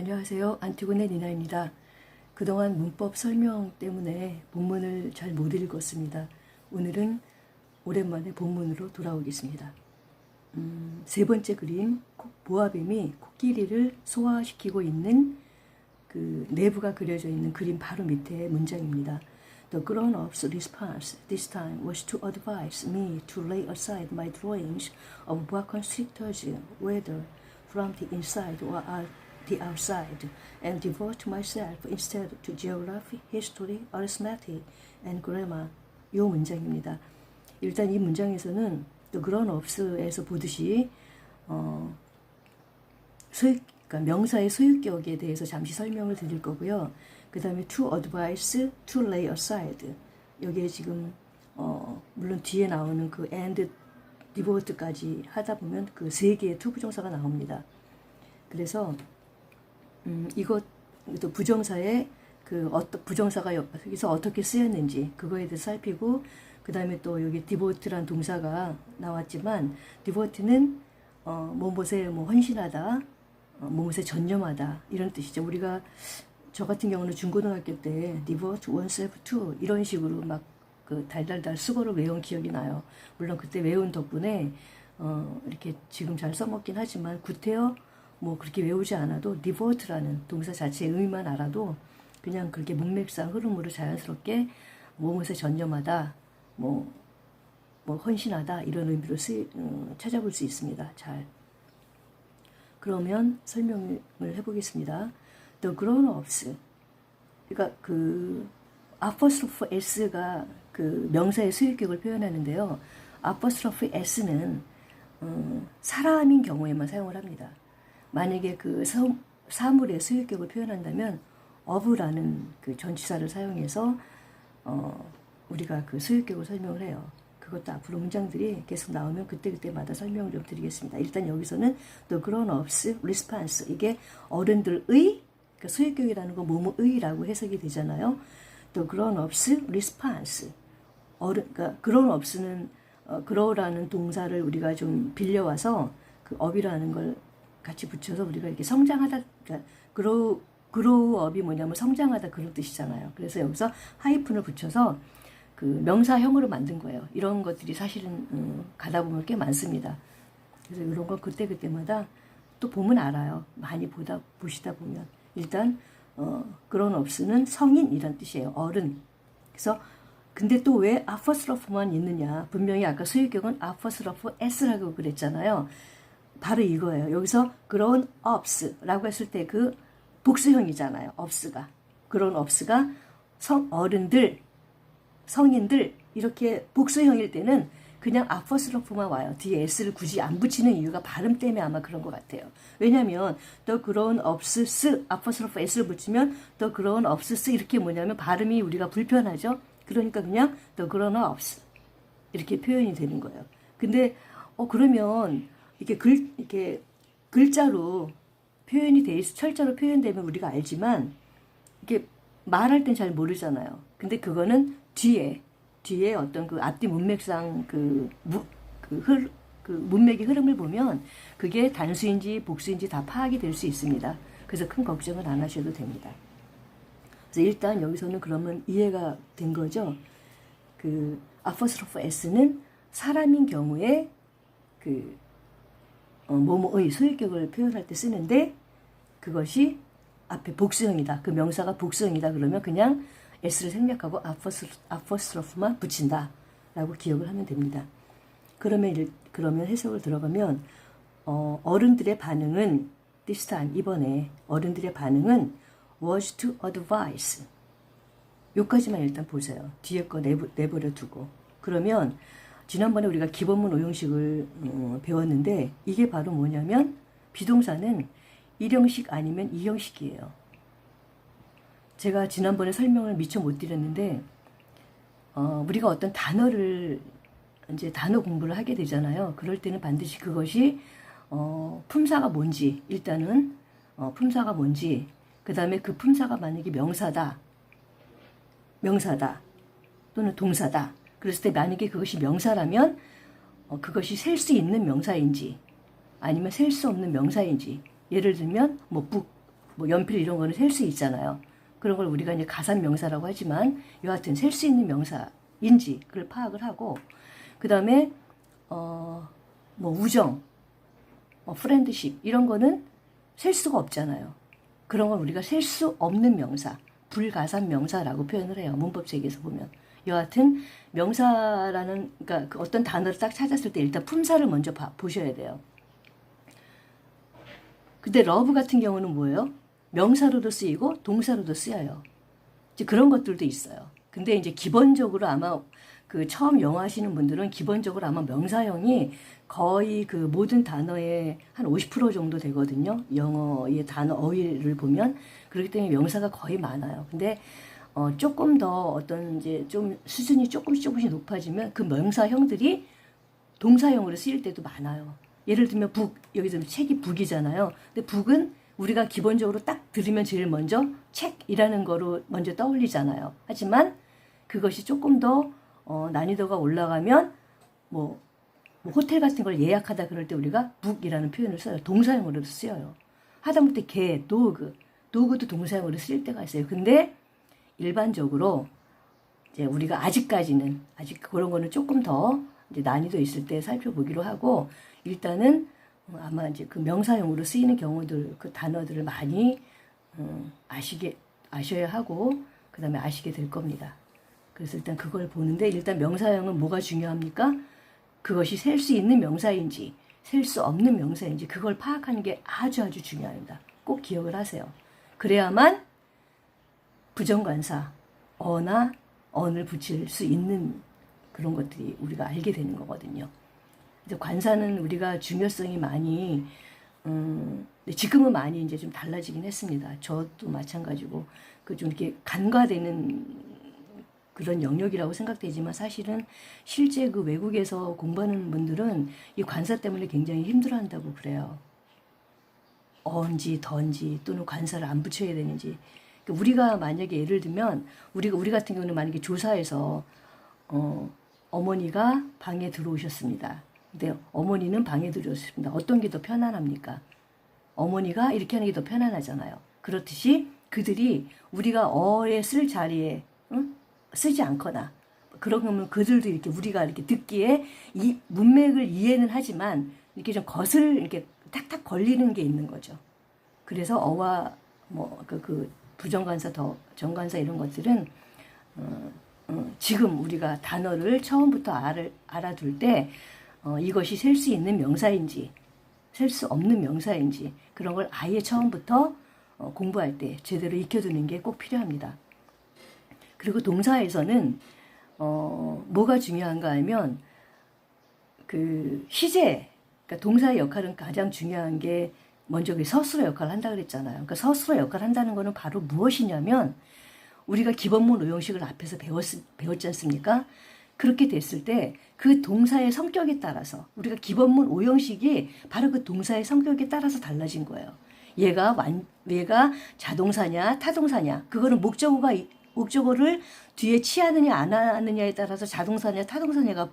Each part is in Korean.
안녕하세요. 안티고네 니나입니다. 그동안 문법 설명 때문에 본문을 잘 못 읽었습니다. 오늘은 오랜만에 본문으로 돌아오겠습니다. 세 번째 그림, 보아뱀이 코끼리를 소화시키고 있는 그 내부가 그려져 있는 그림 바로 밑에 문장입니다. The grown-up's response this time was to advise me to lay aside my drawings of boa constrictors, whether from the inside or the outside, and devote myself instead to geography, history, arithmetic, and grammar. 이 문장입니다. 일단 이 문장에서는 The grown-ups에서 보듯이 그러니까 명사의 소유격에 대해서 잠시 설명을 드릴 거고요. 그 다음에 to advise, to lay aside. 여기에 지금 물론 뒤에 나오는 그 and, devote까지 하다 보면 그 세 개의 to 부정사가 나옵니다. 그래서 이것도 부정사의 부정사가 여기서 어떻게 쓰였는지 그거에 대해서 살피고, 그 다음에 또 여기 devote란 동사가 나왔지만 devote는 무엇에 헌신하다, 무엇에 전념하다 이런 뜻이죠. 우리가 저 같은 경우는 중고등학교 때 devote oneself to 이런 식으로 막 그 달달달 수고를 외운 기억이 나요. 물론 그때 외운 덕분에 이렇게 지금 잘 써먹긴 하지만 구태여 뭐 그렇게 외우지 않아도 devote라는 동사 자체의 의미만 알아도 그냥 그렇게 문맥상 흐름으로 자연스럽게 무엇에 전념하다, 뭐 헌신하다 이런 의미로 찾아볼 수 있습니다. 잘. 그러면 설명을 해보겠습니다. The grown-ups. 그러니까 그 apostrophe s가 그 명사의 소유격을 표현하는데요. apostrophe s는 사람인 경우에만 사용을 합니다. 만약에 그 사물의 소유격을 표현한다면 of라는 그 전치사를 사용해서 우리가 그 소유격을 설명을 해요. 그것도 앞으로 문장들이 계속 나오면 그때그때마다 설명을 좀 드리겠습니다. 일단 여기서는 the grown-ups response, 이게 어른들의, 그러니까 소유격이라는 건 뭐뭐의라고 해석이 되잖아요. the grown-ups response, 그러니까 grown-ups는 grow라는 동사를 우리가 좀 빌려와서 그 up이라는 걸 같이 붙여서 우리가 이렇게 성장하다, 그러니까 grow up이 뭐냐면 성장하다 그런 뜻이잖아요. 그래서 여기서 하이픈을 붙여서 그 명사형으로 만든 거예요. 이런 것들이 사실은 가다 보면 꽤 많습니다. 그래서 이런 건 그때그때마다 또 보면 알아요. 많이 보시다 보면. 일단 grown-ups는 성인 이란 뜻이에요. 어른. 그래서 근데 또 왜 apostrophe만 있느냐. 분명히 아까 소유격은 apostrophe s라고 그랬잖아요. 바로 이거예요. 여기서 grown-ups라고 했을 때 그 복수형이잖아요. ups가. grown-ups가 어른들, 성인들 이렇게 복수형일 때는 그냥 apostrophe만 와요. 뒤에 s를 굳이 안 붙이는 이유가 발음 때문에 아마 그런 것 같아요. 왜냐하면 the grown-ups, apostrophe s를 붙이면 the grown-ups 이렇게 뭐냐면 발음이 우리가 불편하죠. 그러니까 그냥 the grown-ups 이렇게 표현이 되는 거예요. 근데 그러면 이렇게 글자로 표현이 돼 있어 철자로 표현되면 우리가 알지만 이게 말할 땐 잘 모르잖아요. 근데 그거는 뒤에 어떤 그 앞뒤 문맥상 문맥의 흐름을 보면 그게 단수인지 복수인지 다 파악이 될 수 있습니다. 그래서 큰 걱정은 안 하셔도 됩니다. 그래서 일단 여기서는 그러면 이해가 된 거죠. 그 apostrophe s는 사람인 경우에 그 뭐뭐의 소유격을 표현할 때 쓰는데 그것이 앞에 복수형이다. 그 명사가 복수형이다. 그러면 그냥 s를 생략하고 apostrophe만 붙인다. 라고 기억을 하면 됩니다. 그러면 해석을 들어가면 어른들의 반응은 this time, 이번에 어른들의 반응은 was to advise. 요까지만 일단 보세요. 뒤에 거 내버려 두고. 그러면 지난번에 우리가 기본문 오형식을 배웠는데 이게 바로 뭐냐면 비동사는 1형식 아니면 2형식이에요. 제가 지난번에 설명을 미처 못 드렸는데 우리가 어떤 단어를 이제 단어 공부를 하게 되잖아요. 그럴 때는 반드시 그것이 품사가 뭔지 일단은 품사가 뭔지, 그 다음에 그 품사가 만약에 명사다 또는 동사다 그랬을 때 만약에 그것이 명사라면 그것이 셀 수 있는 명사인지 아니면 셀 수 없는 명사인지, 예를 들면 뭐 뭐 연필 이런 거는 셀 수 있잖아요. 그런 걸 우리가 이제 가산명사라고 하지만 여하튼 셀 수 있는 명사인지 그걸 파악을 하고 그 다음에 뭐 우정, 프렌드십 이런 거는 셀 수가 없잖아요. 그런 건 우리가 셀 수 없는 명사, 불가산 명사라고 표현을 해요. 문법책에서 보면. 여하튼 명사라는 그러니까 그 어떤 단어를 딱 찾았을 때 일단 품사를 먼저 보셔야 돼요. 근데 love 같은 경우는 뭐예요? 명사로도 쓰이고 동사로도 쓰여요. 이제 그런 것들도 있어요. 근데 이제 기본적으로 아마 그 처음 영어 하시는 분들은 기본적으로 아마 명사형이 거의 그 모든 단어의 한 50% 정도 되거든요. 영어의 단어 어휘를 보면. 그렇기 때문에 명사가 거의 많아요. 근데 조금 더 어떤 이제 좀 수준이 조금씩 높아지면 그 명사형들이 동사형으로 쓰일 때도 많아요. 예를 들면 북, 여기서 책이 북이잖아요. 근데 북은 우리가 기본적으로 딱 들으면 제일 먼저 책이라는 거로 먼저 떠올리잖아요. 하지만 그것이 조금 더 난이도가 올라가면 뭐 호텔 같은 걸 예약하다 그럴 때 우리가 북이라는 표현을 써요. 동사형으로도 쓰여요. 하다못해 개, 도그도 동사형으로 쓰일 때가 있어요. 근데 일반적으로 이제 우리가 아직까지는 아직 그런 거는 조금 더 이제 난이도 있을 때 살펴보기로 하고 일단은 아마 이제 그 명사형으로 쓰이는 경우들 그 단어들을 많이 아셔야 하고 그 다음에 아시게 될 겁니다. 그래서 일단 그걸 보는데 일단 명사형은 뭐가 중요합니까? 그것이 셀 수 있는 명사인지 셀 수 없는 명사인지 그걸 파악하는 게 아주 중요합니다. 꼭 기억을 하세요. 그래야만 부정관사 어나 언을 붙일 수 있는 그런 것들이 우리가 알게 되는 거거든요. 이제 관사는 우리가 중요성이 많이 지금은 많이 이제 좀 달라지긴 했습니다. 저도 마찬가지고 그 좀 이렇게 간과되는 그런 영역이라고 생각되지만 사실은 실제 그 외국에서 공부하는 분들은 이 관사 때문에 굉장히 힘들어한다고 그래요. 어인지 던지 또는 관사를 안 붙여야 되는지. 우리가 만약에 예를 들면 우리 같은 경우는 만약에 조사해서 어머니가 방에 들어오셨습니다. 근데 어머니는 방에 들어오셨습니다. 어떤 게 더 편안합니까? 어머니가 이렇게 하는 게 더 편안하잖아요. 그렇듯이 그들이 우리가 어에 쓸 자리에 쓰지 않거나 그러면 그들도 이렇게 우리가 이렇게 듣기에 이 문맥을 이해는 하지만 이렇게 좀 이렇게 탁탁 걸리는 게 있는 거죠. 그래서 어와 뭐 그 부정관사 정관사 이런 것들은 지금 우리가 단어를 처음부터 알아둘 때 이것이 셀 수 있는 명사인지 셀 수 없는 명사인지 그런 걸 아예 처음부터 공부할 때 제대로 익혀두는 게 꼭 필요합니다. 그리고 동사에서는 뭐가 중요한가 하면 그 시제, 그러니까 동사의 역할은 가장 중요한 게 먼저 그 서술어 역할을 한다 그랬잖아요. 그러니까 서술어 역할을 한다는 거는 바로 무엇이냐면 우리가 기본문 오형식을 앞에서 배웠지 않습니까? 그렇게 됐을 때 그 동사의 성격에 따라서 우리가 기본문 오형식이 바로 그 동사의 성격에 따라서 달라진 거예요. 얘가 자동사냐 타동사냐 그거는 목적어를 뒤에 취하느냐 안 하느냐에 따라서 자동사냐 타동사냐가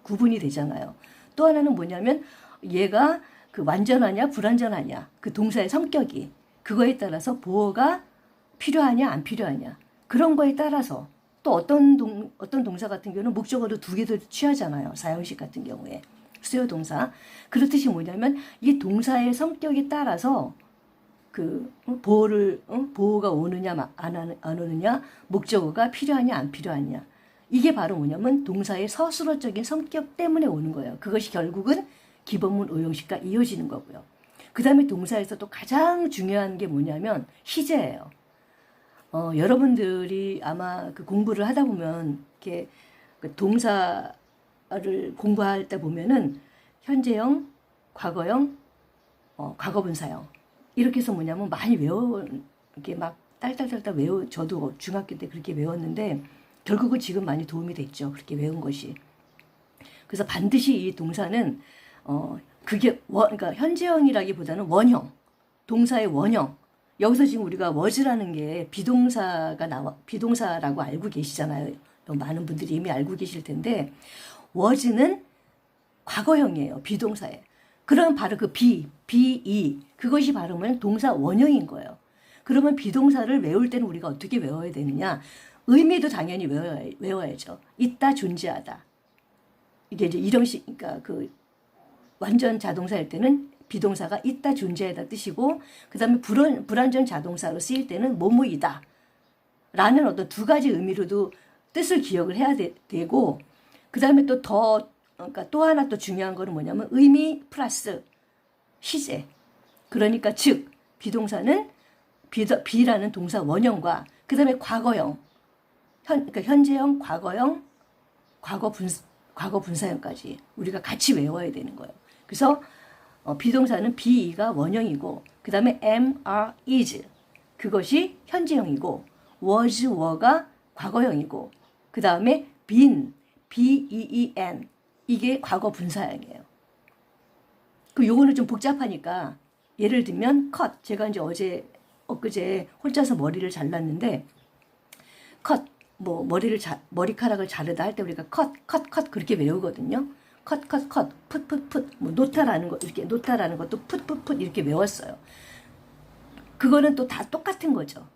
구분이 되잖아요. 또 하나는 뭐냐면 얘가 그 완전하냐 불완전하냐 그 동사의 성격이 그거에 따라서 보어가 필요하냐 안 필요하냐 그런 거에 따라서 또 어떤 동사 같은 경우는 목적어도 두 개도 취하잖아요. 사형식 같은 경우에 수요 동사 그렇듯이 뭐냐면 이 동사의 성격에 따라서 그 보호가 오느냐 안 오느냐 목적어가 필요하냐 안 필요하냐 이게 바로 뭐냐면 동사의 서술어적인 성격 때문에 오는 거예요. 그것이 결국은 기본문 오형식과 이어지는 거고요. 그 다음에 동사에서 또 가장 중요한 게 뭐냐면 시제예요. 여러분들이 아마 그 공부를 하다 보면 이렇게 그 동사를 공부할 때 보면은 현재형, 과거형, 과거분사형 이렇게 해서 뭐냐면 많이 이렇게 막 딸딸딸딸 저도 중학교 때 그렇게 외웠는데 결국은 지금 많이 도움이 됐죠. 그렇게 외운 것이. 그래서 반드시 이 동사는 그게 그러니까 현재형이라기보다는 원형, 동사의 원형. 여기서 지금 우리가 was라는 게 비동사라고 알고 계시잖아요. 많은 분들이 이미 알고 계실 텐데 was는 과거형이에요. 비동사에. 그럼 바로 그 be, 그것이 바로 뭐냐면 동사 원형인 거예요. 그러면 비동사를 외울 때는 우리가 어떻게 외워야 되느냐? 의미도 당연히 외워야죠. 있다, 존재하다. 이게 이제 일형식, 그러니까 그 완전 자동사일 때는 비동사가 있다, 존재하다 뜻이고, 그 다음에 불완전 자동사로 쓰일 때는 뭐뭐이다 라는 어떤 두 가지 의미로도 뜻을 기억을 해야 되고, 그 다음에 그러니까 또 하나 또 중요한 거는 뭐냐면 의미 플러스 시제. 그러니까 즉 비동사는 be라는 동사 원형과 그 다음에 과거형, 그러니까 현재형, 과거형, 과거 분사형까지 우리가 같이 외워야 되는 거예요. 그래서 비동사는 be가 원형이고, 그 다음에 am, are, is 그것이 현재형이고, was, were가 과거형이고, 그 다음에 been, been 이게 과거 분사형이에요. 그 요거는 좀 복잡하니까 예를 들면 cut, 제가 이제 엊그제 혼자서 머리를 잘랐는데 cut, 뭐 머리카락을 자르다 할 때 우리가 cut 그렇게 외우거든요. cut, put, 뭐 놓다라는 거 이렇게 놓다라는 것도 put 이렇게 외웠어요. 그거는 또 다 똑같은 거죠.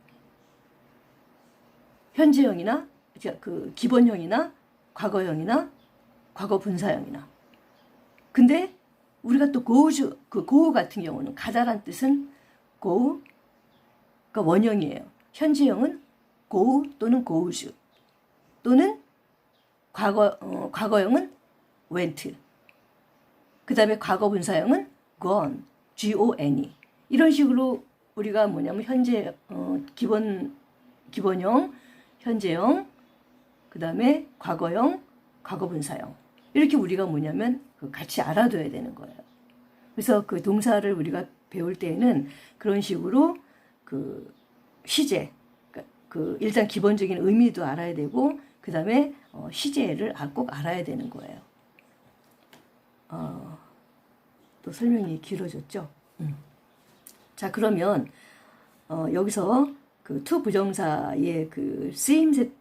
현재형이나 그 기본형이나 과거형이나 과거 분사형이나. 근데 우리가 또 go 같은 경우는 가다란 뜻은 go, 그러니까 원형이에요. 현재형은 go 또는 goes 또는 과거형은 went. 그 다음에 과거 분사형은 gone, gone. 이런 식으로 우리가 뭐냐면 현재 기본형, 현재형, 그 다음에 과거형, 과거 분사형. 이렇게 우리가 뭐냐면 같이 알아둬야 되는 거예요. 그래서 그 동사를 우리가 배울 때에는 그런 식으로 그 시제, 그 일단 기본적인 의미도 알아야 되고, 그 다음에 시제를 꼭 알아야 되는 거예요. 또 설명이 길어졌죠. 자, 그러면 여기서 그 to 부정사의 그 쓰임새를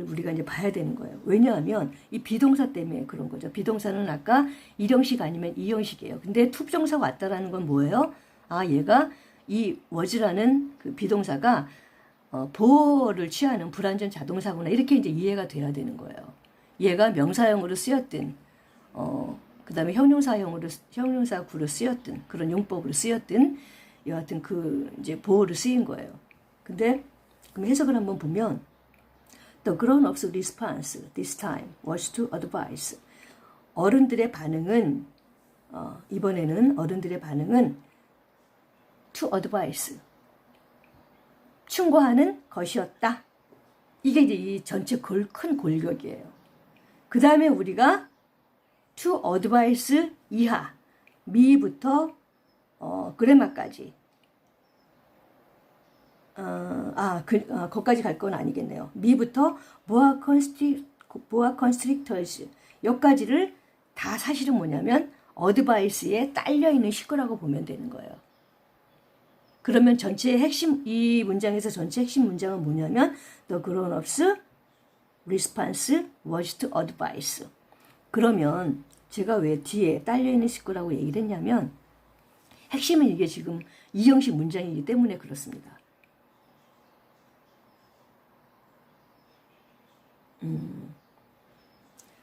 우리가 이제 봐야 되는 거예요. 왜냐하면 이 비동사 때문에 그런 거죠. 비동사는 아까 일형식 아니면 이형식이에요. 근데 to 부정사가 왔다라는 건 뭐예요? 얘가 이 was라는 그 비동사가 보호를 취하는 불완전 자동사구나, 이렇게 이제 이해가 돼야 되는 거예요. 얘가 명사형으로 쓰였든 그 다음에 형용사구로 쓰였든 그런 용법으로 쓰였든 여하튼 그 이제 보호를 쓰인 거예요. 근데 그럼 해석을 한번 보면 The grown-up's response this time was to advise. 어른들의 반응은 이번에는 어른들의 반응은 to advise, 충고하는 것이었다. 이게 이제 이 전체 큰 골격이에요. 그 다음에 우리가 to advise 이하 미부터 그레마까지 거기까지 갈 건 아니겠네요. 미부터 보아 컨스트릭터즈 여기까지를 다 사실은 뭐냐면 어드바이스에 딸려있는 식구라고 보면 되는 거예요. 그러면 전체의 핵심, 이 문장에서 전체 핵심 문장은 뭐냐면 The grown-up's response was to advise. 그러면 제가 왜 뒤에 딸려있는 식구라고 얘기를 했냐면 핵심은 이게 지금 이형식 문장이기 때문에 그렇습니다.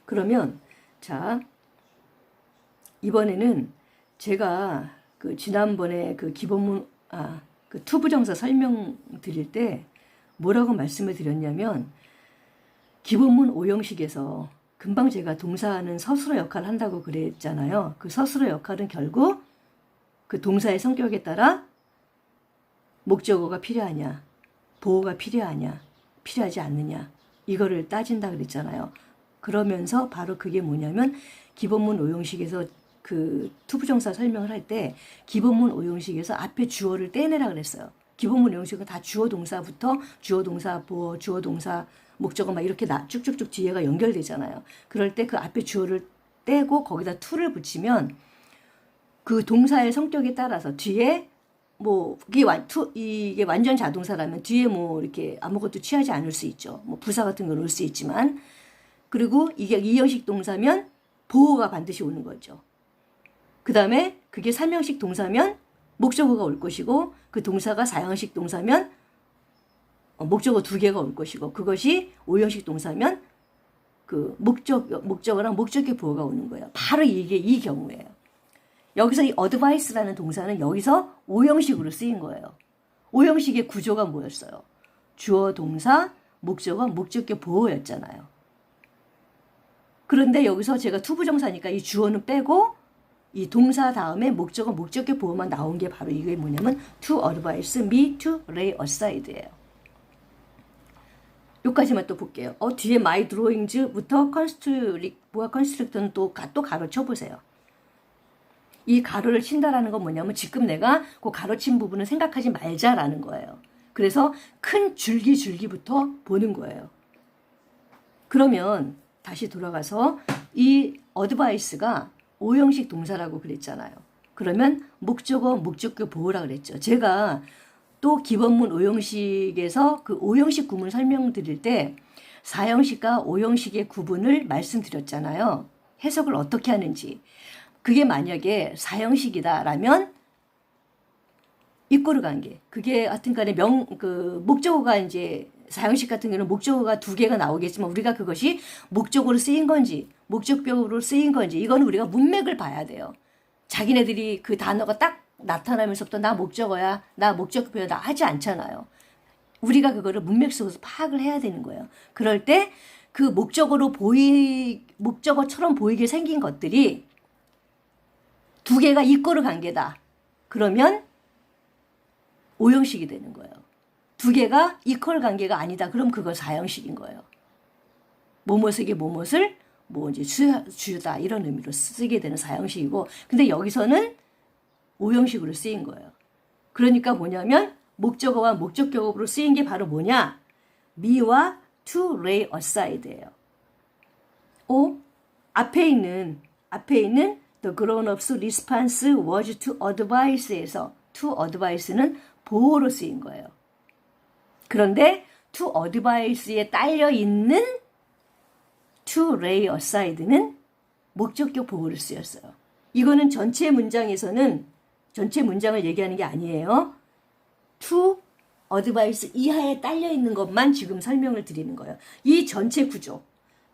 그러면 자 이번에는 제가 그 지난번에 그 기본문 그 투부정사 설명 드릴 때 뭐라고 말씀을 드렸냐면 기본문 5형식에서 금방 제가 동사는 서술어 역할을 한다고 그랬잖아요. 그 서술어 역할은 결국 그 동사의 성격에 따라 목적어가 필요하냐, 보호가 필요하냐, 필요하지 않느냐 이거를 따진다 그랬잖아요. 그러면서 바로 그게 뭐냐면 기본문 5형식에서 그 투부정사 설명을 할 때 기본문 5형식에서 앞에 주어를 떼내라 그랬어요. 기본문 5형식은 다 주어 동사부터 주어 동사 보어 주어 동사 목적어 막 이렇게 쭉쭉쭉 뒤에가 연결되잖아요. 그럴 때 그 앞에 주어를 떼고 거기다 to를 붙이면 그 동사의 성격에 따라서 뒤에 뭐 이게 완전 자동사라면 뒤에 뭐 이렇게 아무것도 취하지 않을 수 있죠. 뭐 부사 같은 거 넣을 수 있지만, 그리고 이게 이형식 동사면 보호가 반드시 오는 거죠. 그 다음에 그게 3형식 동사면 목적어가 올 것이고 그 동사가 4형식 동사면 목적어 2개가 올 것이고 그것이 5형식 동사면 그 목적어랑 목적격 보어가 오는 거예요. 바로 이게 이 경우예요. 여기서 이 advice라는 동사는 여기서 5형식으로 쓰인 거예요. 5형식의 구조가 뭐였어요? 주어, 동사, 목적어, 목적격 보어였잖아요. 그런데 여기서 제가 투부정사니까 이 주어는 빼고 이 동사 다음에 목적어, 목적격 보어만 나온 게 바로 이게 뭐냐면 to advise me to lay aside예요. 여기까지만 또 볼게요. 뒤에 my drawings부터 보아 컨스트릭터는 또 가로 쳐보세요. 이 가로를 친다라는 건 뭐냐면 지금 내가 그 가로친 부분을 생각하지 말자라는 거예요. 그래서 큰 줄기부터 보는 거예요. 그러면 다시 돌아가서 이 advice가 5형식 동사라고 그랬잖아요. 그러면 목적어, 목적격 보호라 그랬죠. 제가 또 기본문 5형식에서 그 5형식 구문 설명드릴 때 4형식과 5형식의 구분을 말씀드렸잖아요. 해석을 어떻게 하는지. 그게 만약에 4형식이다라면 이꼬르 관계. 그게 하여튼간에 목적어가 이제 4형식 같은 경우는 목적어가 2개가 나오겠지만 우리가 그것이 목적어로 쓰인 건지 목적격으로 쓰인 건지 이거는 우리가 문맥을 봐야 돼요. 자기네들이 그 단어가 딱 나타나면서부터 나 목적어야, 나 목적격이야, 나 하지 않잖아요. 우리가 그거를 문맥 속에서 파악을 해야 되는 거예요. 그럴 때 그 목적어처럼 보이게 생긴 것들이 2개가 이꼬르 관계다. 그러면 5형식이 되는 거예요. 2개가 이퀄 관계가 아니다. 그럼 그거 4형식인 거예요. 뭐뭇에게 뭐뭇을 뭐 이제 주다 이런 의미로 쓰게 되는 4형식이고 근데 여기서는 5형식으로 쓰인 거예요. 그러니까 뭐냐면 목적어와 목적격으로 쓰인 게 바로 뭐냐? me와 to lay aside예요. 앞에 있는 the grown-up's response was to advise에서 to advise는 보호로 쓰인 거예요. 그런데 to advise에 딸려 있는 to lay aside는 목적격 보호를 쓰였어요. 이거는 전체 문장에서는 전체 문장을 얘기하는 게 아니에요. to advice 이하에 딸려 있는 것만 지금 설명을 드리는 거예요. 이 전체 구조.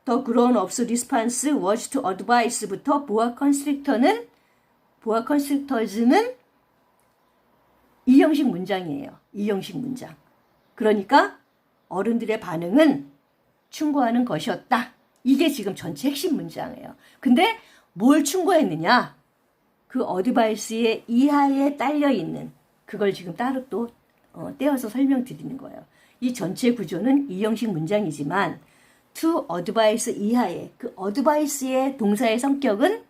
The grown-up's response was to advise부터 보아 컨스트릭터즈는 2형식 문장이에요. 2형식 문장. 그러니까 어른들의 반응은 충고하는 것이었다. 이게 지금 전체 핵심 문장이에요. 근데 뭘 충고했느냐? 그 어드바이스의 이하에 딸려있는 그걸 지금 따로 또 떼어서 설명드리는 거예요. 이 전체 구조는 2형식 문장이지만 to advise 이하의 그 advice의 동사의 성격은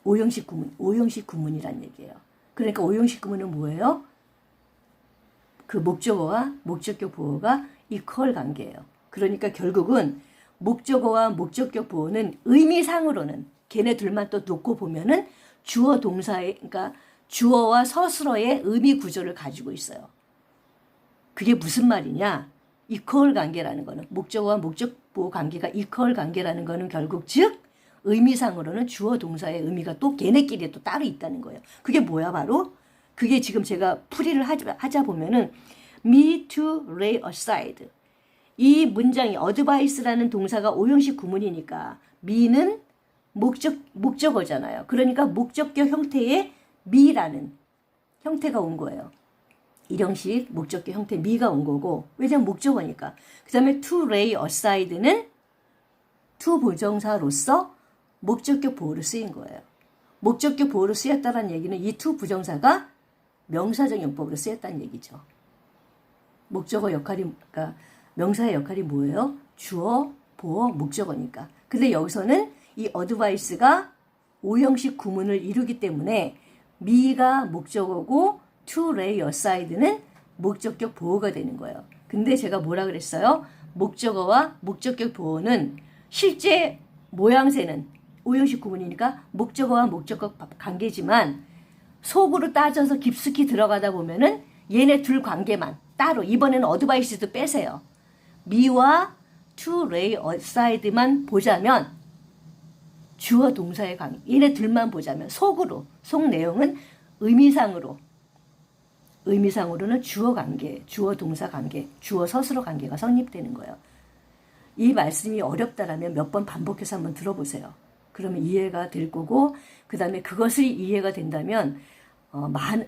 5형식 구문이란 얘기예요. 그러니까 5형식 구문은 뭐예요? 그 목적어와 목적격 보호가 이퀄 관계예요. 그러니까 결국은 목적어와 목적격 보호는 의미상으로는 걔네 둘만 또 놓고 보면은 주어 동사의 그러니까 주어와 서술어의 의미 구조를 가지고 있어요. 그게 무슨 말이냐? 이퀄 관계라는 거는 목적어와 목적 보호 관계가 이퀄 관계라는 거는 결국 즉 의미상으로는 주어 동사의 의미가 또 걔네끼리 또 따로 있다는 거예요. 그게 뭐야 바로? 그게 지금 제가 풀이를 하자 보면은 me to lay aside 이 문장이 advice라는 동사가 5형식 구문이니까 me는 목적어잖아요. 그러니까 목적격 형태의 me라는 형태가 온 거예요. 1형식 목적격 형태 me가 온 거고 왜냐면 목적어니까. 그 다음에 to lay aside는 to 부정사로서 목적격 보호로 쓰인 거예요. 목적격 보호로 쓰였다는 얘기는 이 to 부정사가 명사적 용법으로 쓰였다는 얘기죠. 목적어 역할이 그러니까 명사의 역할이 뭐예요? 주어, 보어, 목적어니까. 근데 여기서는 이 advice가 5형식 구문을 이루기 때문에 me가 목적어고 to lay aside는 목적격 보호가 되는 거예요. 근데 제가 뭐라 그랬어요? 목적어와 목적격 보호는 실제 모양새는 5형식 구문이니까 목적어와 목적격 관계지만 속으로 따져서 깊숙이 들어가다 보면은 얘네 둘 관계만 따로 이번에는 advice도 빼세요. me와 to lay aside만 보자면 주어 동사의 관계. 얘네 둘만 보자면 속으로, 속 내용은 의미상으로는 주어 관계, 주어 동사 관계, 주어 서술어 관계가 성립되는 거예요. 이 말씀이 어렵다라면 몇 번 반복해서 한번 들어보세요. 그러면 이해가 될 거고, 그 다음에 그것이 이해가 된다면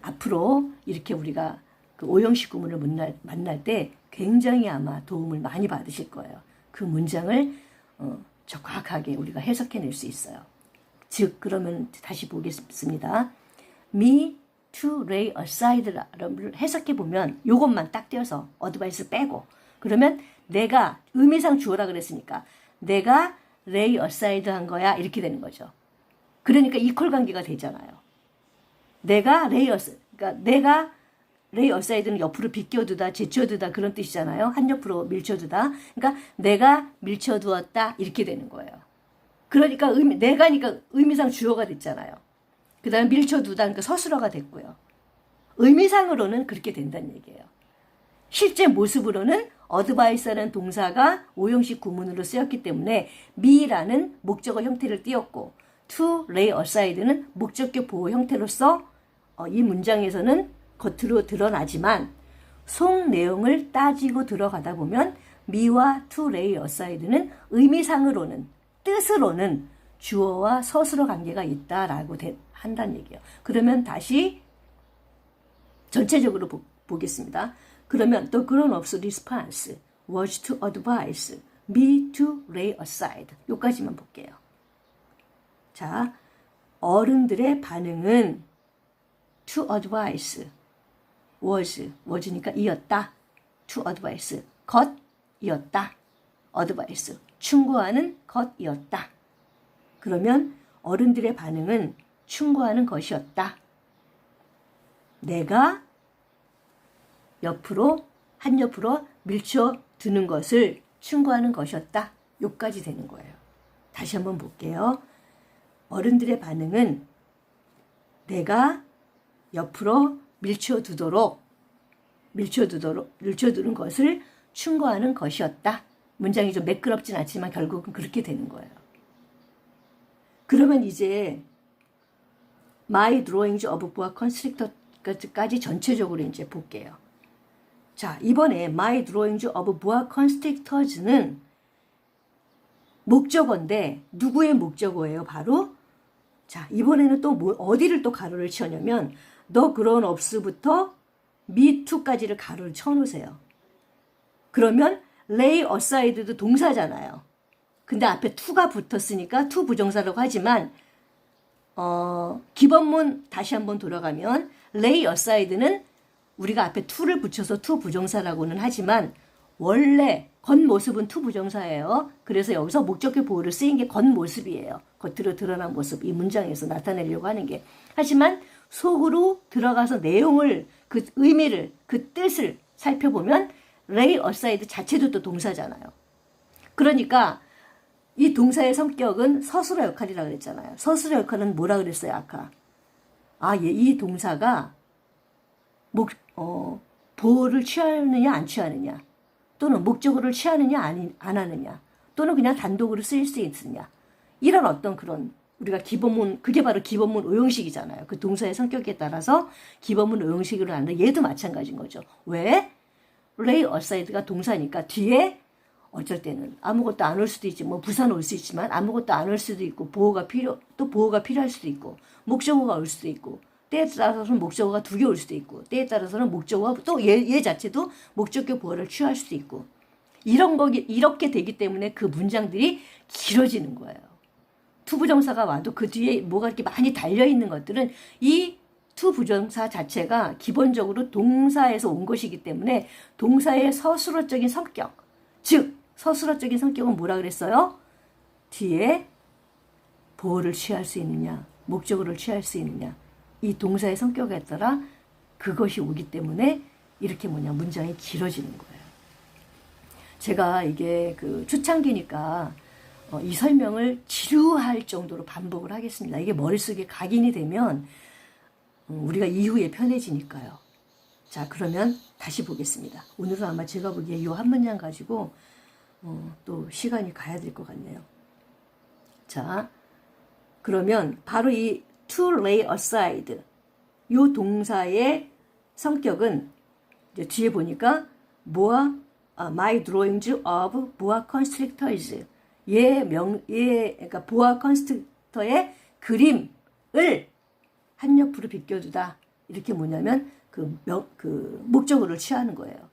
앞으로 이렇게 우리가 그 오형식 구문을 만날 때 굉장히 아마 도움을 많이 받으실 거예요. 그 문장을 정확하게 우리가 해석해낼 수 있어요. 즉, 그러면 다시 보겠습니다. Me to lay aside를 해석해보면 요것만 딱 떼어서 어드바이스 빼고, 그러면 내가 의미상 주어라 그랬으니까 내가 lay aside 한 거야 이렇게 되는 거죠. 그러니까 이퀄 관계가 되잖아요. 내가 lay aside는 옆으로 비껴두다, 제쳐두다 그런 뜻이잖아요. 한 옆으로 밀쳐두다. 그러니까 내가 밀쳐두었다 이렇게 되는 거예요. 그러니까 내가니까 의미상 주어가 됐잖아요. 그 다음에 밀쳐두다 그러니까 서술어가 됐고요. 의미상으로는 그렇게 된다는 얘기예요. 실제 모습으로는 어드바이스라는 동사가 오형식 구문으로 쓰였기 때문에 me라는 목적어 형태를 띄었고 to lay aside는 목적격 보호 형태로서 이 문장에서는 겉으로 드러나지만 속 내용을 따지고 들어가다 보면 me와 to lay aside는 의미상으로는 뜻으로는 주어와 서술어 관계가 있다라고 한다는 얘기예요. 그러면 다시 전체적으로 보겠습니다. 그러면 the grown-up's response was to advise me to lay aside. 여기까지만 볼게요. 자, 어른들의 반응은 to advise was니까 이었다. to advise 것이었다. advice 충고하는 것이었다. 그러면 어른들의 반응은 충고하는 것이었다. 내가 한옆으로 밀쳐두는 것을 충고하는 것이었다. 여기까지 되는 거예요. 다시 한번 볼게요. 어른들의 반응은 내가 옆으로 밀쳐두는 것을 충고하는 것이었다. 문장이 좀 매끄럽진 않지만 결국은 그렇게 되는 거예요. 그러면 이제 My drawings of boa constrictor까지 전체적으로 이제 볼게요. 자, 이번에 My drawings of boa constrictors는 목적어인데 누구의 목적어예요? 바로 자, 이번에는 또 어디를 또 가로를 치냐면 the grown-ups부터 me to까지를 가로를 쳐놓으세요. 그러면 lay aside도 동사잖아요. 근데 앞에 to가 붙었으니까 to 부정사라고 하지만 기본문 다시 한번 돌아가면 lay aside는 우리가 앞에 to를 붙여서 to 부정사라고는 하지만 원래 겉모습은 to 부정사예요. 그래서 여기서 목적격 보호를 쓰인 게 겉모습이에요. 겉으로 드러난 모습, 이 문장에서 나타내려고 하는 게. 하지만 속으로 들어가서 내용을, 그 의미를, 그 뜻을 살펴보면 lay aside 자체도 또 동사잖아요. 그러니까 이 동사의 성격은 서술어 역할이라고 그랬잖아요. 서술어 역할은 뭐라 그랬어요, 아까? 이 동사가 보호를 취하느냐 안 취하느냐, 또는 목적어를 취하느냐 안 하느냐, 또는 그냥 단독으로 쓰일 수 있느냐, 이런 어떤 그런 우리가 기본문, 그게 바로 기본문 오형식이잖아요. 그 동사의 성격에 따라서 기본문 오형식으로 하는데 얘도 마찬가지인 거죠. 왜? lay aside가 동사니까 뒤에 어쩔 때는 아무것도 안 올 수도 있지, 부사는 올 수 있지만 아무것도 안 올 수도 있고 보호가 필요할 수도 있고 목적어가 올 수도 있고 때에 따라서는 목적어가 2개 올 수도 있고 때에 따라서는 목적어가 또 얘 자체도 목적격 보호를 취할 수도 있고 이렇게 되기 때문에 그 문장들이 길어지는 거예요. 투부정사가 와도 그 뒤에 뭐가 이렇게 많이 달려있는 것들은 이 투부정사 자체가 기본적으로 동사에서 온 것이기 때문에 동사의 서술어적인 성격, 즉 서술어적인 성격은 뭐라 그랬어요? 뒤에 보호를 취할 수 있느냐, 목적어를 취할 수 있느냐, 이 동사의 성격에 따라 그것이 오기 때문에 이렇게 문장이 길어지는 거예요. 제가 이게 초창기니까 이 설명을 지루할 정도로 반복을 하겠습니다. 이게 머릿속에 각인이 되면 우리가 이후에 편해지니까요. 자, 그러면 다시 보겠습니다. 오늘은 아마 제가 보기에 이 한 문장 가지고 또 시간이 가야 될 것 같네요. 자, 그러면 바로 이 to lay aside 요 동사의 성격은 이제 뒤에 보니까 my drawings of boa constrictors 그러니까 보아 컨스트럭터의 그림을 한 옆으로 비껴두다. 이렇게 뭐냐면 그 목적어를 취하는 거예요.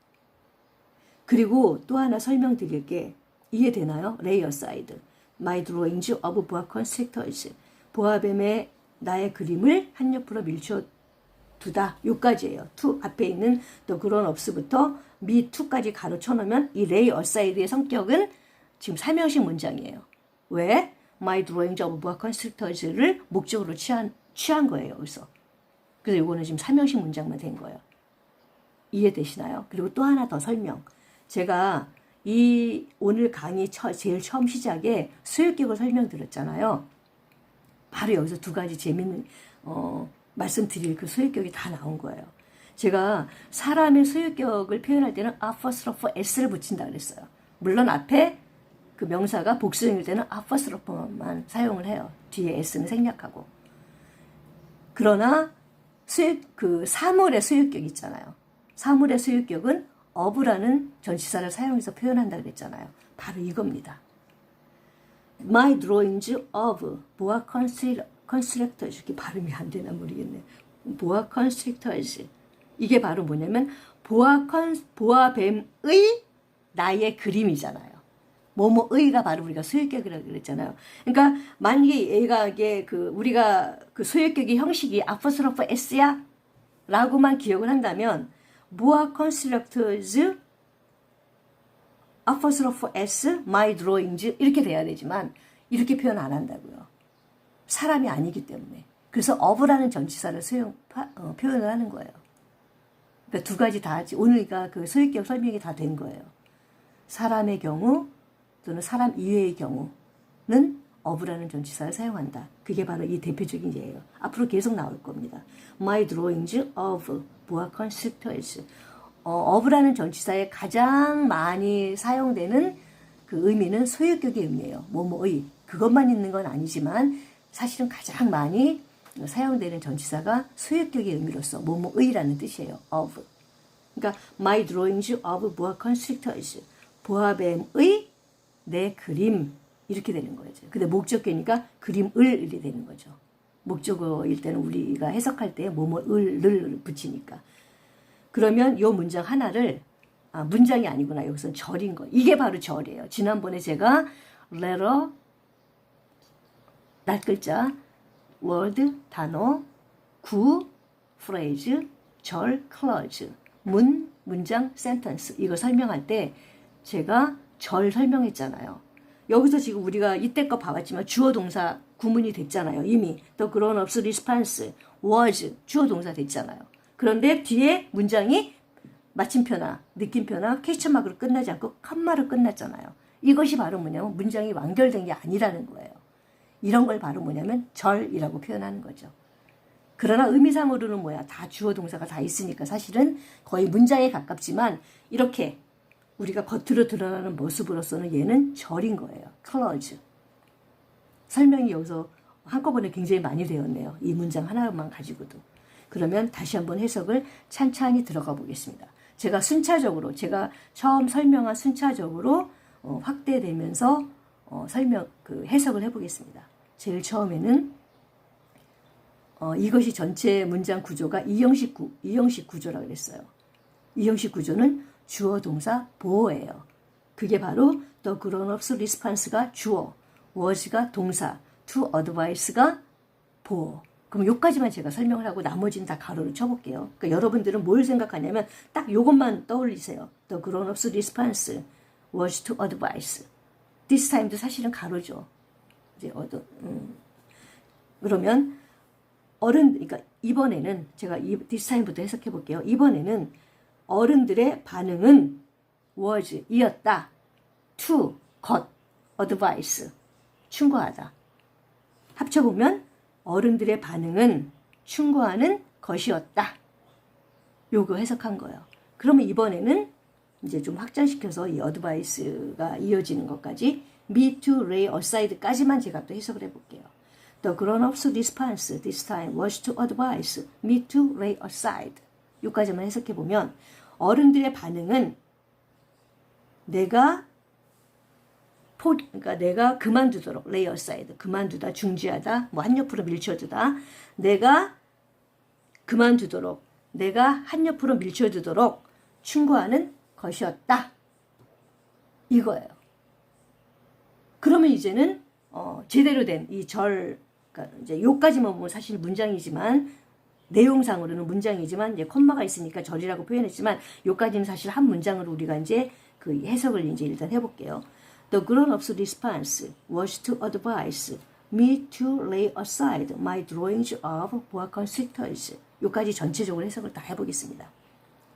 그리고 또 하나 설명드릴 게 이해되나요? lay aside my drawings of boa constrictors 보아뱀의 나의 그림을 한 옆으로 밀쳐두다. 요까지예요. to 앞에 있는 the grown-ups부터 me to까지 가로 쳐놓으면 이 lay aside의 성격은 지금 삼형식 문장이에요. 왜? my drawings of boa constrictors를 목적으로 취한 거예요. 여기서. 그래서 이거는 지금 삼형식 문장만 된 거예요. 이해되시나요? 그리고 또 하나 더 설명. 제가 이 오늘 강의 제일 처음 시작에 수요격을 설명드렸잖아요. 바로 여기서 두 가지 재밌는 말씀드릴 그 소유격이 다 나온 거예요. 제가 사람의 소유격을 표현할 때는 apostrophe s를 붙인다 그랬어요. 물론 앞에 그 명사가 복수형일 때는 apostrophe만 사용을 해요. 뒤에 s는 생략하고. 그러나 그 사물의 소유격 있잖아요. 사물의 소유격은 of라는 전치사를 사용해서 표현한다 그랬잖아요. 바로 이겁니다. My drawings of boa constrictors 이렇게 발음이 안 되나 모르겠네. boa constrictors 이게 바로 뭐냐면 보아뱀의 나의 그림이잖아요. 뭐뭐의가 바로 우리가 소유격이라고 그랬잖아요. 그러니까 만약에 얘가 이게 우리가 그 소유격의 형식이 apostrophe s야 라고만 기억을 한다면 boa constrictors apostrophe s my drawings 이렇게 돼야 되지만 이렇게 표현 안 한다고요. 사람이 아니기 때문에. 그래서 of라는 전치사를 표현을 하는 거예요. 그러니까 두 가지 다 오늘가 그 소유격 설명이 다 된 거예요. 사람의 경우 또는 사람 이외의 경우는 of라는 전치사를 사용한다. 그게 바로 이 대표적인 예예요. 앞으로 계속 나올 겁니다. My drawings of boa constrictors. of라는 전치사에 가장 많이 사용되는 그 의미는 소유격의 의미예요. 뭐뭐의. 그것만 있는 건 아니지만 사실은 가장 많이 사용되는 전치사가 소유격의 의미로서 뭐뭐의라는 뜻이에요. of. 그러니까 my drawings of boa constrictors. 보아뱀의 내 그림 이렇게 되는 거죠. 근데 목적격이니까 그림을 이렇게 되는 거죠. 목적어일 때는 우리가 해석할 때 뭐뭐을을 붙이니까. 그러면 이 문장 하나를 문장이 아니구나. 여기서는 절인 거. 이게 바로 절이에요. 지난번에 제가 letter 낱글자 word 단어 구 phrase 절 clause 문장 sentence 이거 설명할 때 제가 절 설명했잖아요. 여기서 지금 우리가 이때 거 봐봤지만 주어 동사 구문이 됐잖아요. 이미 the grown-ups response was 주어 동사 됐잖아요. 그런데 뒤에 문장이 마침표나 느낌표나 퀘스천 마크로 끝나지 않고 컴마로 끝났잖아요. 이것이 바로 뭐냐면 문장이 완결된 게 아니라는 거예요. 이런 걸 바로 뭐냐면 절이라고 표현하는 거죠. 그러나 의미상으로는 뭐야? 다 주어 동사가 다 있으니까 사실은 거의 문장에 가깝지만 이렇게 우리가 겉으로 드러나는 모습으로서는 얘는 절인 거예요. clause. 설명이 여기서 한꺼번에 굉장히 많이 되었네요. 이 문장 하나만 가지고도. 그러면 다시 한번 해석을 찬찬히 들어가 보겠습니다. 제가 처음 설명한 순차적으로 확대되면서 해석을 해보겠습니다. 제일 처음에는 이것이 전체 문장 구조가 이형식 구조라고 그랬어요. 이형식 구조는 주어 동사 보어예요. 그게 바로 the grown-ups response가 주어, was가 동사, to advice가 보어. 그럼 요까지만 제가 설명을 하고 나머지는 다 가로를 쳐볼게요. 그러니까 여러분들은 뭘 생각하냐면 딱 요것만 떠올리세요. The grown-ups response was to advise. This time도 사실은 가로죠. 이제 그러면 그러니까 이번에는 제가 this time부터 해석해 볼게요. 이번에는 어른들의 반응은 was 이었다. to advice 충고하다. 합쳐보면 어른들의 반응은 충고하는 것이었다. 요거 해석한 거예요. 그러면 이번에는 이제 좀 확장시켜서 이 advice가 이어지는 것까지 me to lay aside까지만 제가 또 해석을 해볼게요. The grown-up's response this time was to advise me to lay aside. 여기까지만 해석해 보면 어른들의 반응은 그러니까 내가 그만두도록 lay aside, 그만두다, 중지하다, 뭐 한 옆으로 밀쳐두다, 내가 그만두도록, 내가 한 옆으로 밀쳐두도록 충고하는 것이었다. 이거예요. 그러면 이제는 제대로 된 이 그러니까 이제 요까지만 보면 사실 문장이지만 내용상으로는 문장이지만 이제 콤마가 있으니까 절이라고 표현했지만 요까지는 사실 한 문장으로 우리가 이제 그 해석을 이제 일단 해볼게요. The grown-up's response was to advise me to lay aside my drawings of boa constrictors. 요까지 전체적으로 해석을 다 해보겠습니다.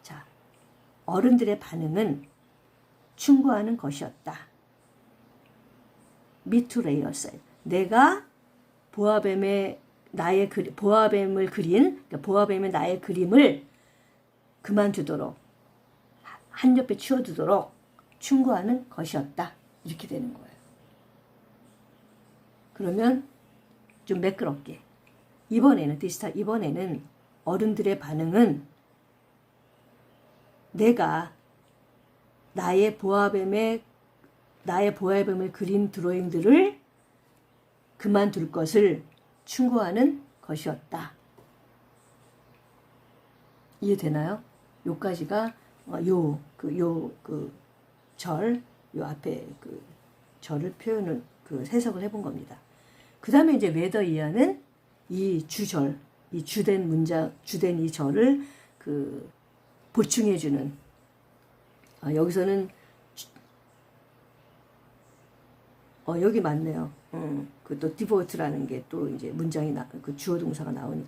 자, 어른들의 반응은 충고하는 것이었다. Me to lay aside. 내가 보아뱀의 보아뱀을 그린, 그러니까 보아뱀의 나의 그림을 그만두도록, 한 옆에 치워두도록 충고하는 것이었다. 이렇게 되는 거예요. 그러면 좀 매끄럽게. 이번에는 어른들의 반응은 내가 나의 보아뱀을 그린 드로잉들을 그만둘 것을 충고하는 것이었다. 이해되나요? 요까지가 요 앞에 그 절을 표현을 해석을 해본 겁니다. 그 다음에 이제 whether 이하는 이 주절, 이 주된 문장, 주된 이 절을 보충해주는, 여기서는 여기 맞네요. 또 devote라는 게 또 이제 문장이 그 주어 동사가 나오니,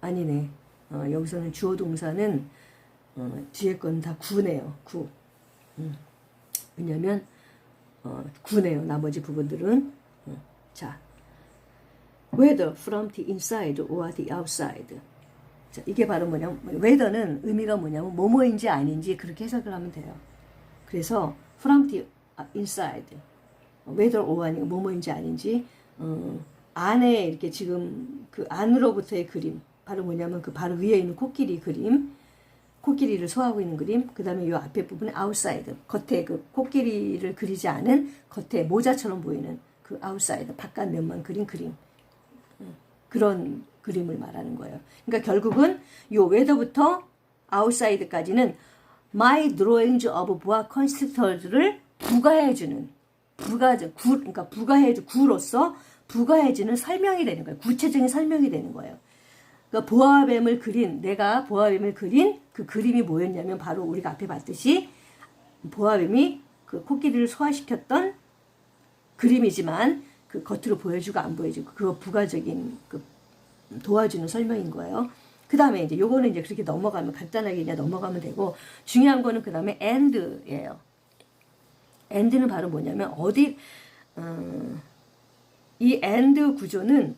아니네. 여기서는 주어 동사는 뒤에 건 다 구네요. 구. 왜냐면 구네요. 나머지 부분들은. 자, whether from the inside or the outside. 자, 이게 바로 뭐냐면 whether는 의미가 뭐냐면 뭐뭐인지 아닌지 그렇게 해석을 하면 돼요. 그래서 from the inside, whether or 아니고 뭐뭐인지 아닌지, 안에 이렇게 지금 그 안으로부터의 그림, 바로 뭐냐면 그 바로 위에 있는 코끼리 그림, 코끼리를 소화하고 있는 그림, 그 다음에 이 앞에 부분은 outside, 겉에 그 코끼리를 그리지 않은 겉에 모자처럼 보이는 그 outside, 바깥 면만 그린 그림, 그런 그림을 말하는 거예요. 그러니까 결국은 요 whether부터 outside까지는 my drawings of boa constrictors를 부가해주는, 그러니까 구로서 부가해주는 설명이 되는 거예요. 구체적인 설명이 되는 거예요. 그러니까 내가 보아뱀을 그린 그 그림이 뭐였냐면 바로 우리가 앞에 봤듯이 보아뱀이 그 코끼리를 소화시켰던 그림이지만 그 겉으로 보여주고 안 보여주고 그거 부가적인 도와주는 설명인 거예요. 그 다음에 이제 요거는 이제 그렇게 간단하게 그냥 넘어가면 되고, 중요한 거는 그 다음에 and예요. and는 바로 뭐냐면 이 and 구조는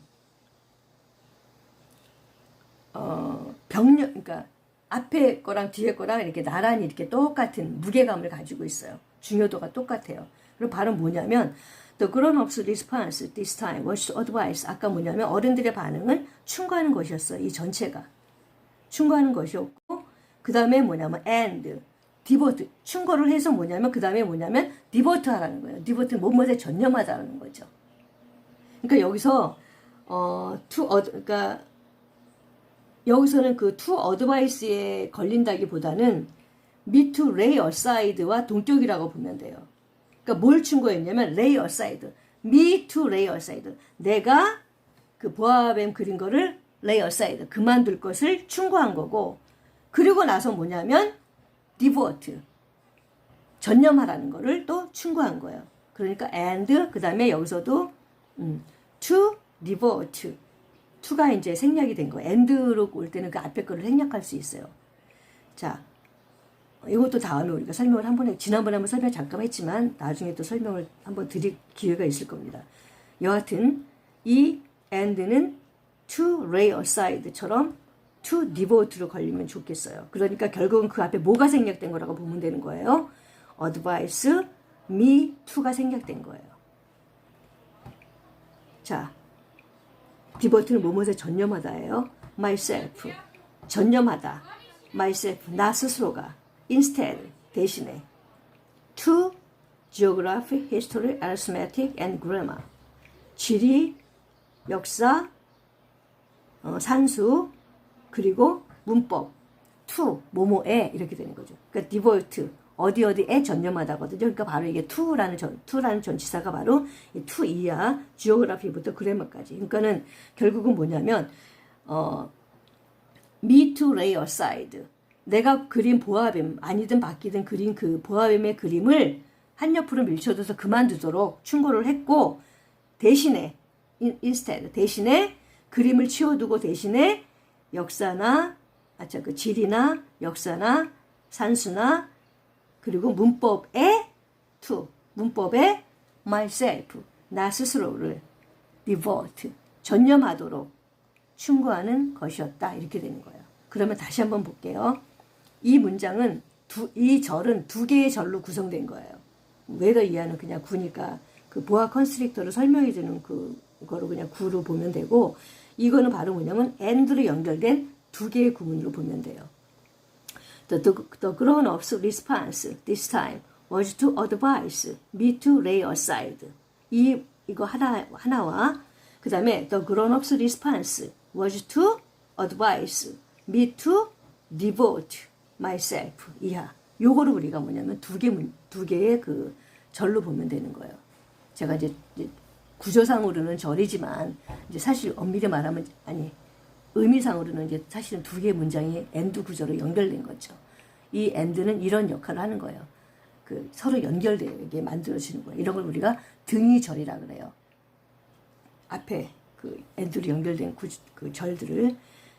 그러니까 앞에 거랑 뒤에 거랑 이렇게 나란히 이렇게 똑같은 무게감을 가지고 있어요. 중요도가 똑같아요. 그리고 바로 뭐냐면 the grown-up's response this time was to advise. 아까 뭐냐면 어른들의 반응은 충고하는 것이었어요. 이 전체가 충고하는 것이었고, 그 다음에 뭐냐면 and devote, 충고를 해서 뭐냐면 그 다음에 뭐냐면 devote 하라는 거예요. devote 뭐뭐에 전념하자는 거죠. 그러니까 여기서 그러니까 여기서는 그 to advice에 걸린다기보다는 me to lay aside와 동격이라고 보면 돼요. 그러니까 뭘 충고했냐면 lay aside, me to lay aside, 내가 그 보아뱀 그린 거를 lay aside, 그만둘 것을 충고한 거고, 그리고 나서 뭐냐면 devote, 전념하라는 거를 또 충고한 거예요. 그러니까 and 그 다음에 여기서도 to devote, to가 이제 생략이 된 거예요. and로 올 때는 그 앞에 거를 생략할 수 있어요. 자, 이것도 다음에 우리가 설명을 지난번에 한번 설명 잠깐 했지만 나중에 또 설명을 한번 드릴 기회가 있을 겁니다. 여하튼 이 and는 to lay aside처럼 to devote로 걸리면 좋겠어요. 그러니까 결국은 그 앞에 뭐가 생략된 거라고 보면 되는 거예요. advice me to가 생략된 거예요. 자, devote는 뭐뭐에 전념하다예요. myself, 전념하다. myself, 나 스스로가. instead, 대신에. to geography, history, arithmetic, and grammar. 지리, 역사, 산수, 그리고 문법. to, 뭐뭐에 이렇게 되는 거죠. 그러니까 devote, 어디에 전념하다거든요. 그러니까 바로 이게 to라는 전치사가 바로 이 to 이하, geography부터 grammar까지. 그러니까는 결국은 뭐냐면 me to lay aside. 내가 그린 보아뱀, 아니든 바뀌든 그린 그 보아뱀의 그림을 한 옆으로 밀쳐둬서 그만두도록 충고를 했고, 대신에 instead, 대신에 그림을 치워두고 대신에 역사나 그 지리나 역사나 산수나 그리고 문법에 to, 문법에 myself, 나 스스로를 devote, 전념하도록 충고하는 것이었다. 이렇게 되는 거예요. 그러면 다시 한번 볼게요. 이 문장은 이 절은 두 개의 절로 구성된 거예요. whether 이하는 그냥 구니까 그 보아 컨스트릭터를 설명해 주는 그거로 그냥 구로 보면 되고, 이거는 바로 뭐냐면 and로 연결된 두 개의 구문으로 보면 돼요. The grown-up's response this time was to advise me to lay aside. 이거 하나와 그 다음에 the grown-up's response was to advise me to devote myself 이하. 요거를 우리가 뭐냐면 두 개의 그 절로 보면 되는 거예요. 제가 이제 구조상으로는 절이지만 이제 사실 엄밀히 말하면 의미상으로는 이제 사실은 두 개의 문장이 and 구조로 연결된 거죠. 이 and는 이런 역할을 하는 거예요. 그 서로 연결되게 만들어지는 거예요. 이런 걸 우리가 등위절이라 그래요. 앞에 그 and로 연결된 그 절들을.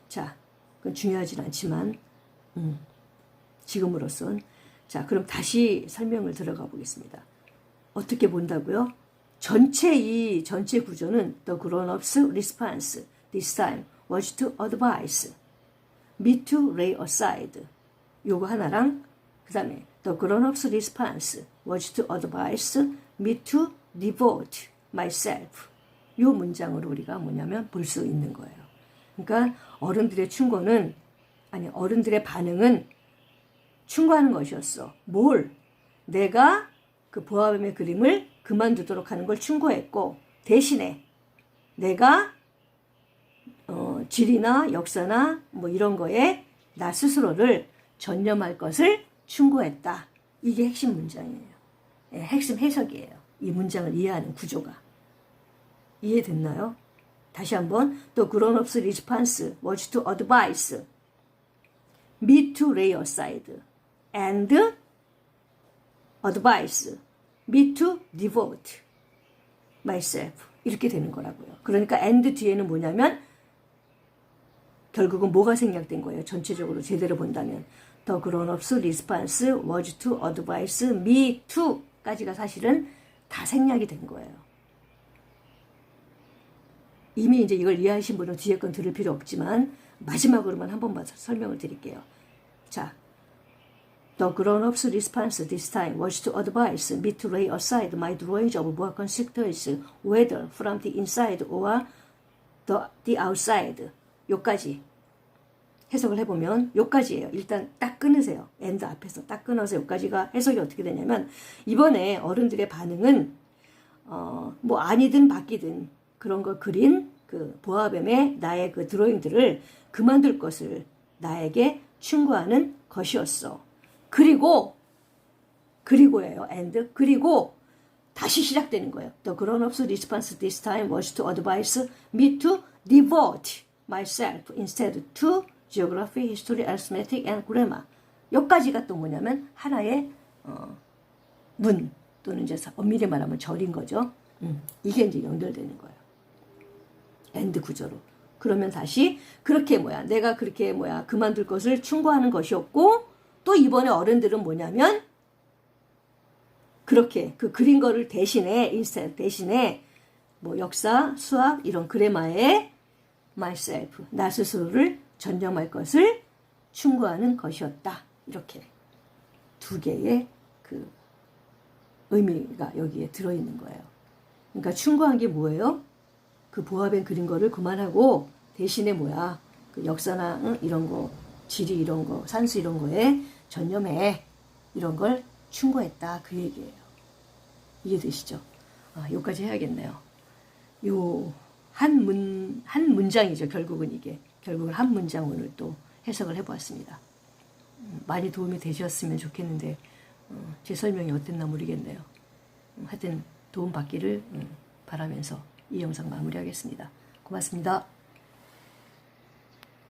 자, 그건 중요하진 않지만 지금으로선. 자, 그럼 다시 설명을 들어가 보겠습니다. 어떻게 본다고요? 전체 구조는 the grown-up's response this time was to advise me to lay aside. 요거 하나랑 그 다음에 the grown-up's response was to advise me to devote myself. 요 문장으로 우리가 뭐냐면 볼 수 있는 거예요. 그러니까 어른들의 반응은 충고하는 것이었어. 뭘? 내가 그 보아뱀의 그림을 그만두도록 하는 걸 충고했고, 대신에 내가 지리나 역사나 뭐 이런 거에 나 스스로를 전념할 것을 충고했다. 이게 핵심 문장이에요. 핵심 해석이에요. 이 문장을 이해하는 구조가. 이해됐나요? 다시 한번. The grown-up's response was to advise me to lay aside and advise me to devote myself. 이렇게 되는 거라고요. 그러니까 and 뒤에는 뭐냐면 결국은 뭐가 생략된 거예요. 전체적으로 제대로 본다면 the grown-up's response was to advise me to 까지가 사실은 다 생략이 된 거예요. 이미 이제 이걸 이해하신 분은 뒤에 건 들을 필요 없지만 마지막으로만 한 번만 설명을 드릴게요. 자, the grown-up's response this time was to advise me to lay aside my drawings of boa constrictors, whether from the inside or the outside. 요까지 해석을 해보면 요까지예요. 일단 딱 끊으세요. and 앞에서 딱 끊어서 요까지가 해석이 어떻게 되냐면, 이번에 어른들의 반응은 뭐 아니든 바뀌든 그런 거 그린 그 보아뱀의 나의 그 드로잉들을 그만둘 것을 나에게 충고하는 것이었어. 그리고예요. and 그리고 다시 시작되는 거예요. The grown-up's response this time was to advise me to devote myself instead to geography, history, arithmetic, and grammar. 여기까지가 또 뭐냐면 하나의 문 또는 이제 엄밀히 말하면 절인 거죠. 이게 이제 연결되는 거예요. and 구조로. 그러면 다시 그렇게 내가 그렇게 그만둘 것을 충고하는 것이었고, 또 이번에 어른들은 뭐냐면 그렇게 그 그린 거를 대신에 뭐 역사, 수학 이런 그래마에 myself, 나 스스로를 전념할 것을 충고하는 것이었다. 이렇게 두 개의 그 의미가 여기에 들어있는 거예요. 그러니까 충고한 게 뭐예요? 그 보아벤 그린 거를 그만하고 대신에 뭐야? 그 역사나 이런 거, 지리 이런 거, 산수 이런 거에 전념해. 이런 걸 충고했다. 그 얘기예요. 이해되시죠? 여기까지 해야겠네요. 요 한 문장이죠. 결국은 이게. 결국은 한 문장 오늘 또 해석을 해보았습니다. 많이 도움이 되셨으면 좋겠는데 제 설명이 어땠나 모르겠네요. 하여튼 도움 받기를 바라면서 이 영상 마무리하겠습니다. 고맙습니다.